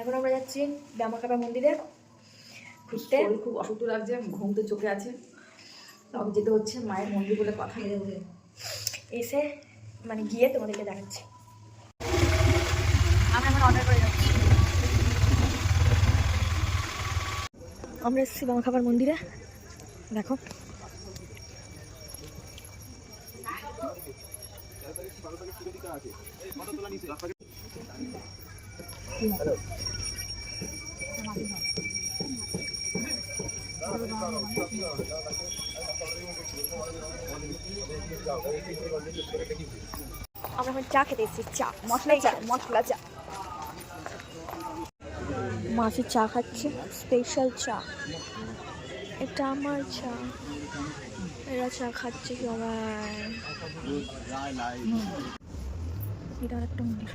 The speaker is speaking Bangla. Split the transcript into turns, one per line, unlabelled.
এখন আমরা যাচ্ছি ব্যামাকাবা মন্দিরে ঘুরতে।
খুব অসুস্থ লাগছে, ঘুম তো চোখে আছে, তাও যেতে হচ্ছে। মায়ের মন্দির বলে কথা
এসে মানে গিয়ে তোমাদেরকে দেখাচ্ছি। আমরা এখন অর্ডার করে যাচ্ছি। আমরা এসেছি ব্যামাকাবার মন্দিরে, দেখো। আমরা এখন চা খেতে এসেছি, চা মশলা চা। মাসি চা খাচ্ছে, স্পেশাল চা। এটা আমার চা, এরা চা খাচ্ছে সবাই। এটা একটা মন্দির।